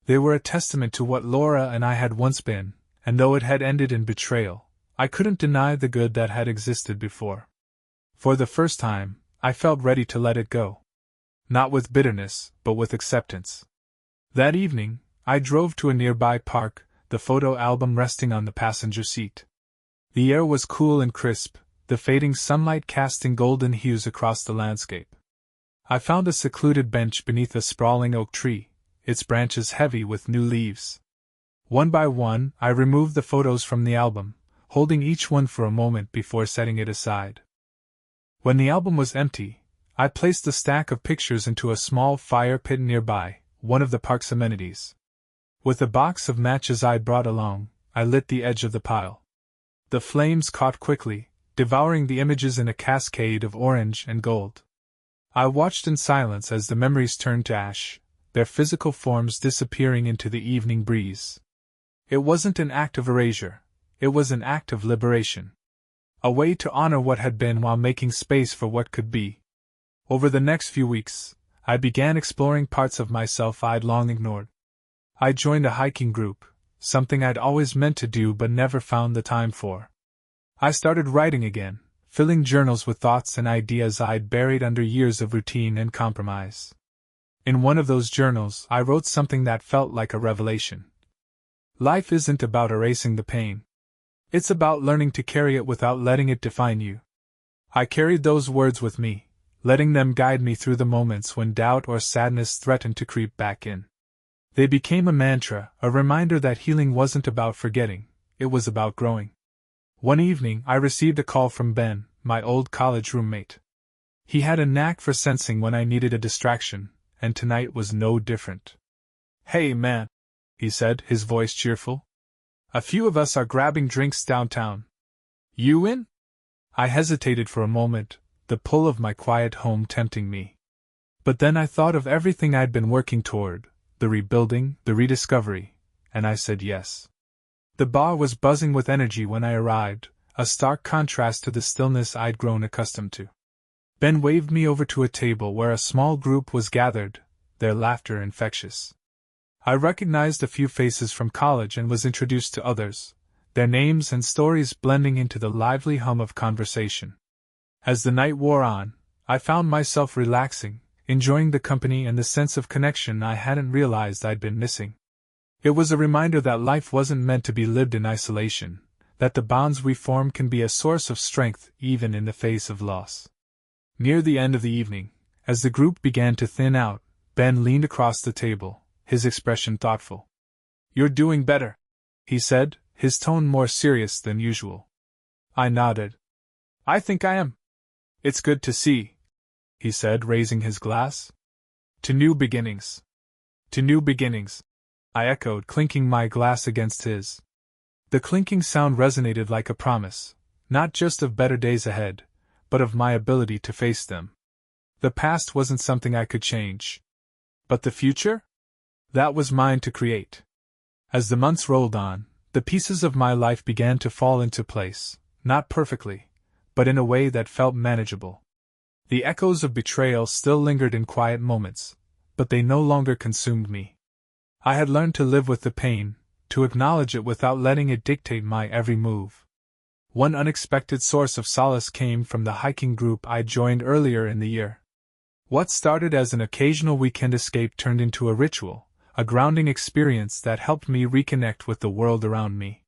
They were a testament to what Laura and I had once been, and though it had ended in betrayal, I couldn't deny the good that had existed before. For the first time, I felt ready to let it go. Not with bitterness, but with acceptance. That evening, I drove to a nearby park, the photo album resting on the passenger seat. The air was cool and crisp, the fading sunlight casting golden hues across the landscape. I found a secluded bench beneath a sprawling oak tree, its branches heavy with new leaves. One by one, I removed the photos from the album, holding each one for a moment before setting it aside. When the album was empty, I placed the stack of pictures into a small fire pit nearby, one of the park's amenities. With a box of matches I'd brought along, I lit the edge of the pile. The flames caught quickly, devouring the images in a cascade of orange and gold. I watched in silence as the memories turned to ash, their physical forms disappearing into the evening breeze. It wasn't an act of erasure, it was an act of liberation. A way to honor what had been while making space for what could be. Over the next few weeks, I began exploring parts of myself I'd long ignored. I joined a hiking group, something I'd always meant to do but never found the time for. I started writing again, filling journals with thoughts and ideas I'd buried under years of routine and compromise. In one of those journals, I wrote something that felt like a revelation. Life isn't about erasing the pain. It's about learning to carry it without letting it define you. I carried those words with me, letting them guide me through the moments when doubt or sadness threatened to creep back in. They became a mantra, a reminder that healing wasn't about forgetting, it was about growing. One evening, I received a call from Ben, my old college roommate. He had a knack for sensing when I needed a distraction, and tonight was no different. "Hey man," he said, his voice cheerful. "A few of us are grabbing drinks downtown. You in?" I hesitated for a moment, the pull of my quiet home tempting me. But then I thought of everything I'd been working toward, the rebuilding, the rediscovery, and I said yes. The bar was buzzing with energy when I arrived, a stark contrast to the stillness I'd grown accustomed to. Ben waved me over to a table where a small group was gathered, their laughter infectious. I recognized a few faces from college and was introduced to others, their names and stories blending into the lively hum of conversation. As the night wore on, I found myself relaxing, enjoying the company and the sense of connection I hadn't realized I'd been missing. It was a reminder that life wasn't meant to be lived in isolation, that the bonds we form can be a source of strength even in the face of loss. Near the end of the evening, as the group began to thin out, Ben leaned across the table, his expression thoughtful. "You're doing better," he said, his tone more serious than usual. I nodded. "I think I am. It's good to see," he said, raising his glass. "To new beginnings." "To new beginnings," I echoed, clinking my glass against his. The clinking sound resonated like a promise, not just of better days ahead, but of my ability to face them. The past wasn't something I could change. But the future? That was mine to create. As the months rolled on, the pieces of my life began to fall into place, not perfectly, but in a way that felt manageable. The echoes of betrayal still lingered in quiet moments, but they no longer consumed me. I had learned to live with the pain, to acknowledge it without letting it dictate my every move. One unexpected source of solace came from the hiking group I joined earlier in the year. What started as an occasional weekend escape turned into a ritual, a grounding experience that helped me reconnect with the world around me.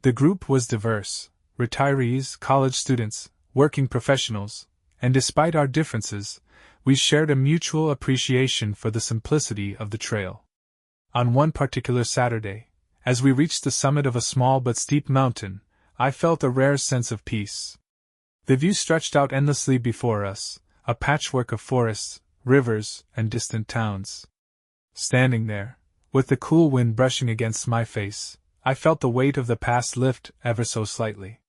The group was diverse: retirees, college students, working professionals, and despite our differences, we shared a mutual appreciation for the simplicity of the trail. On one particular Saturday, as we reached the summit of a small but steep mountain, I felt a rare sense of peace. The view stretched out endlessly before us, a patchwork of forests, rivers, and distant towns. Standing there, with the cool wind brushing against my face, I felt the weight of the past lift ever so slightly.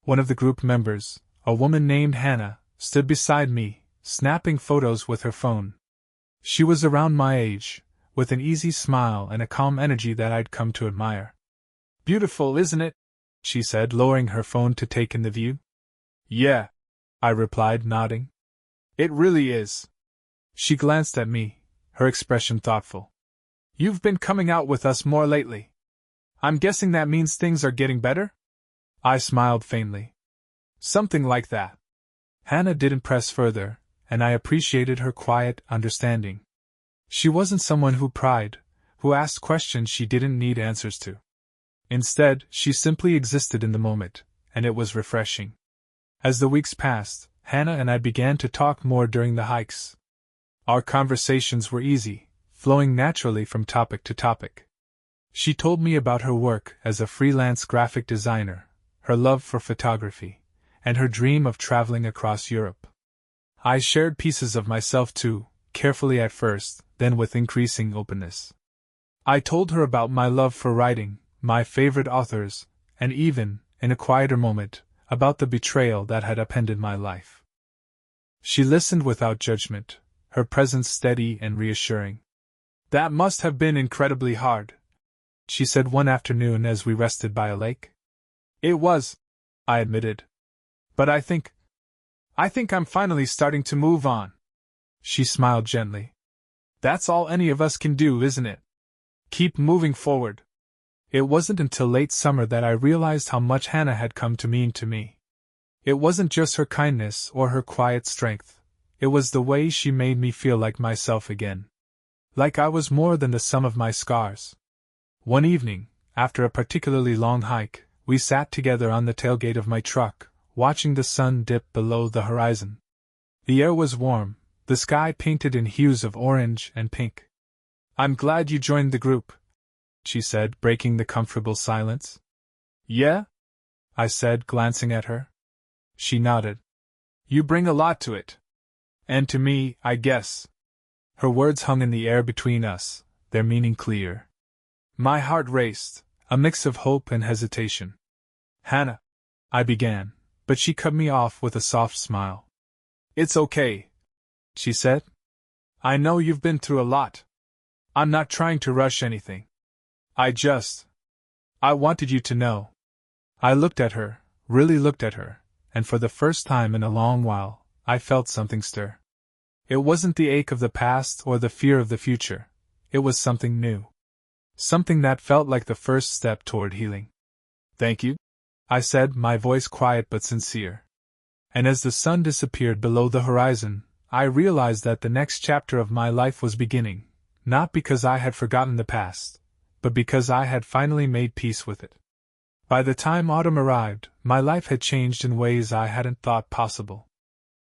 One of the group members, a woman named Hannah, stood beside me, snapping photos with her phone. She was around my age, with an easy smile and a calm energy that I'd come to admire. "Beautiful, isn't it?" she said, lowering her phone to take in the view. "Yeah," I replied, nodding. "It really is." She glanced at me, her expression thoughtful. "You've been coming out with us more lately. I'm guessing that means things are getting better?" I smiled faintly. "Something like that." Hannah didn't press further, and I appreciated her quiet understanding. She wasn't someone who pried, who asked questions she didn't need answers to. Instead, she simply existed in the moment, and it was refreshing. As the weeks passed, Hannah and I began to talk more during the hikes. Our conversations were easy, flowing naturally from topic to topic. She told me about her work as a freelance graphic designer, her love for photography, and her dream of traveling across Europe. I shared pieces of myself too, carefully at first, then with increasing openness. I told her about my love for writing, my favorite authors, and even, in a quieter moment, about the betrayal that had upended my life. She listened without judgment, her presence steady and reassuring. "That must have been incredibly hard," she said one afternoon as we rested by a lake. "It was," I admitted. "But I think I'm finally starting to move on." She smiled gently. "That's all any of us can do, isn't it? Keep moving forward." It wasn't until late summer that I realized how much Hannah had come to mean to me. It wasn't just her kindness or her quiet strength. It was the way she made me feel like myself again. Like I was more than the sum of my scars. One evening, after a particularly long hike, we sat together on the tailgate of my truck, watching the sun dip below the horizon. The air was warm, the sky painted in hues of orange and pink. "I'm glad you joined the group," she said, breaking the comfortable silence. "Yeah?" I said, glancing at her. She nodded. "You bring a lot to it. And to me, I guess." Her words hung in the air between us, their meaning clear. My heart raced, a mix of hope and hesitation. "Hannah," I began, but she cut me off with a soft smile. "It's okay," she said. "I know you've been through a lot. I'm not trying to rush anything. I wanted you to know." I looked at her, really looked at her, and for the first time in a long while, I felt something stir. It wasn't the ache of the past or the fear of the future. It was something new. Something that felt like the first step toward healing. "Thank you," I said, my voice quiet but sincere. And as the sun disappeared below the horizon, I realized that the next chapter of my life was beginning, not because I had forgotten the past, but because I had finally made peace with it. By the time autumn arrived, my life had changed in ways I hadn't thought possible.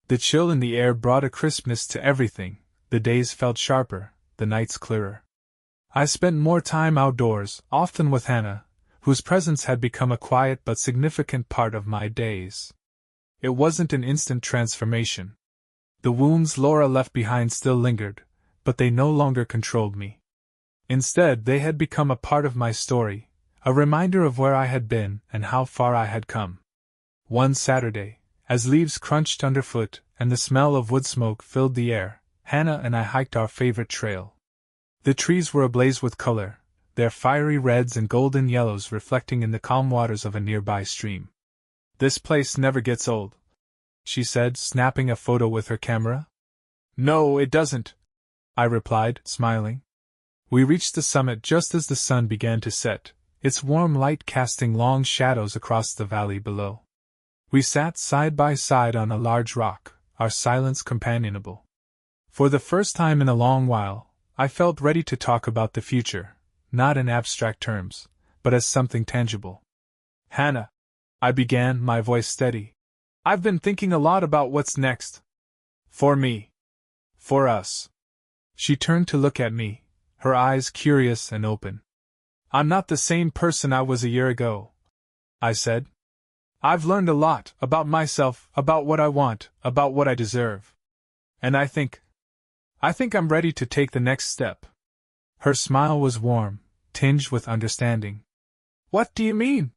The chill in the air brought a crispness to everything, the days felt sharper, the nights clearer. I spent more time outdoors, often with Hannah, whose presence had become a quiet but significant part of my days. It wasn't an instant transformation. The wounds Laura left behind still lingered, but they no longer controlled me. Instead, they had become a part of my story, a reminder of where I had been and how far I had come. One Saturday, as leaves crunched underfoot and the smell of wood smoke filled the air, Hannah and I hiked our favorite trail. The trees were ablaze with color, their fiery reds and golden yellows reflecting in the calm waters of a nearby stream. "This place never gets old," she said, snapping a photo with her camera. "No, it doesn't," I replied, smiling. We reached the summit just as the sun began to set, its warm light casting long shadows across the valley below. We sat side by side on a large rock, our silence companionable. For the first time in a long while, I felt ready to talk about the future, not in abstract terms, but as something tangible. "Hannah," I began, my voice steady, "I've been thinking a lot about what's next. For me. For us." She turned to look at me, her eyes curious and open. "I'm not the same person I was a year ago," I said. "I've learned a lot about myself, about what I want, about what I deserve. And I think I'm ready to take the next step." Her smile was warm, tinged with understanding. "What do you mean?"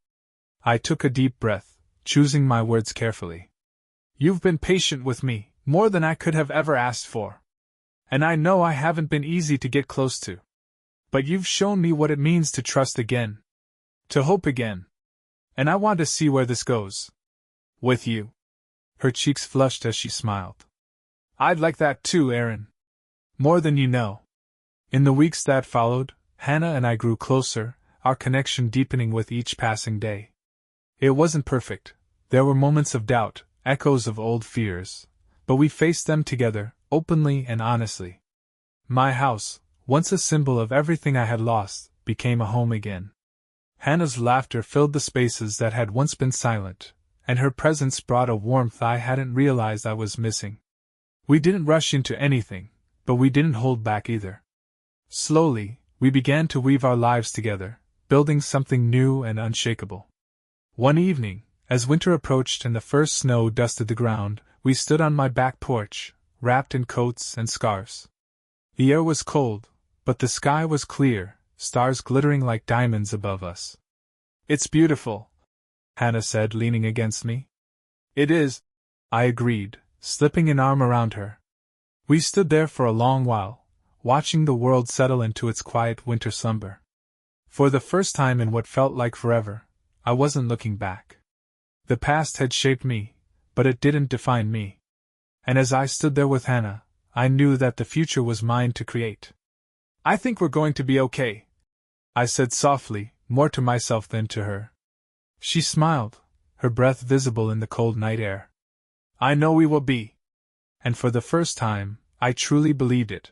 I took a deep breath, choosing my words carefully. "You've been patient with me, more than I could have ever asked for. And I know I haven't been easy to get close to. But you've shown me what it means to trust again. To hope again. And I want to see where this goes. With you." Her cheeks flushed as she smiled. "I'd like that too, Aaron. More than you know." In the weeks that followed, Hannah and I grew closer, our connection deepening with each passing day. It wasn't perfect. There were moments of doubt, echoes of old fears, but we faced them together, openly and honestly. My house, once a symbol of everything I had lost, became a home again. Hannah's laughter filled the spaces that had once been silent, and her presence brought a warmth I hadn't realized I was missing. We didn't rush into anything, but we didn't hold back either. Slowly, we began to weave our lives together, building something new and unshakable. One evening, as winter approached and the first snow dusted the ground, we stood on my back porch, wrapped in coats and scarves. The air was cold, but the sky was clear, stars glittering like diamonds above us. "It's beautiful," Hannah said, leaning against me. "It is," I agreed, slipping an arm around her. We stood there for a long while, watching the world settle into its quiet winter slumber. For the first time in what felt like forever, I wasn't looking back. The past had shaped me, but it didn't define me. And as I stood there with Hannah, I knew that the future was mine to create. "I think we're going to be okay," I said softly, more to myself than to her. She smiled, her breath visible in the cold night air. "I know we will be." And for the first time, I truly believed it.